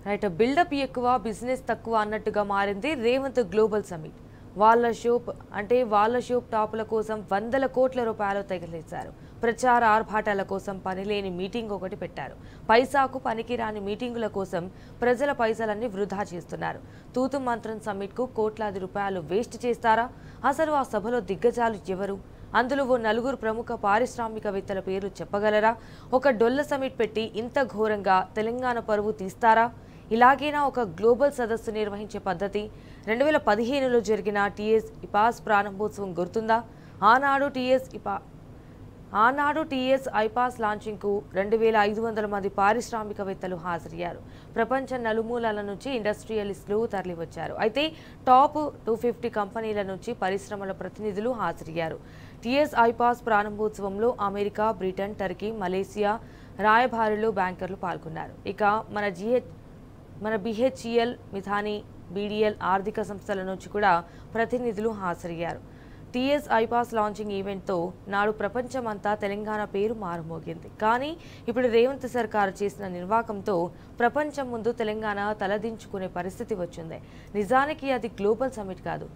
Right buildup ఎక్కువ business తక్కువ అన్నట్టుగా మారింది రేవంత్ గ్లోబల్ సమిట్. వాళ్ళ షోప్ టాపుల కోసం వందల కోట్ల రూపాయలు తగిలేశారు. ప్రచార ఆర్భాటాల కోసం పనిలేని మీటింగ్ ఒకటి పెట్టారు. పైసాకు పనికిరాని మీటింగుల కోసం ప్రజల పైసలన్నీ వృధా చేస్తున్నారు. తూతు మంత్రం సమిట్కు కోట్లాది రూపాయలు వేస్ట్ చేస్తారా? అసలు ఆ సభలో దిగ్గజాలు ఎవరు? అందులో ఓ నలుగురు ప్రముఖ పారిశ్రామికవేత్తల పేర్లు చెప్పగలరా? ఒక డొల్ల సమిట్ పెట్టి ఇంత ఘోరంగా తెలంగాణ పరువు తీస్తారా? ఇలాగైనా ఒక గ్లోబల్ సదస్సు నిర్వహించే పద్ధతి 2015లో జరిగిన టీఎస్ ఐపాస్ ప్రారంభోత్సవం గుర్తుందా? ఆనాడు టీఎస్ ఐపాస్ లాంచింగ్కు 2500 మంది పారిశ్రామికవేత్తలు హాజరయ్యారు. ప్రపంచ నలుమూలల నుంచి ఇండస్ట్రియలిస్టులు తరలివచ్చారు. అయితే టాప్ 250 కంపెనీల నుంచి పరిశ్రమల ప్రతినిధులు హాజరయ్యారు. టీఎస్ ఐపాస్ ప్రారంభోత్సవంలో అమెరికా, బ్రిటన్, టర్కీ, మలేసియా రాయబారులు, బ్యాంకర్లు పాల్గొన్నారు. ఇక మన బిహెచ్ఈఎల్, మిథాని, బీడీఎల్ ఆర్థిక సంస్థల నుంచి కూడా ప్రతినిధులు హాజరయ్యారు. టీఎస్ ఐపాస్ లాంచింగ్ ఈవెంట్తో నాడు ప్రపంచమంతా తెలంగాణ పేరు మారుమోగింది. కానీ ఇప్పుడు రేవంత్ సర్కారు చేసిన నిర్వాకంతో ప్రపంచం ముందు తెలంగాణ తలదించుకునే పరిస్థితి వచ్చింది. నిజానికి అది గ్లోబల్ సమిట్ కాదు,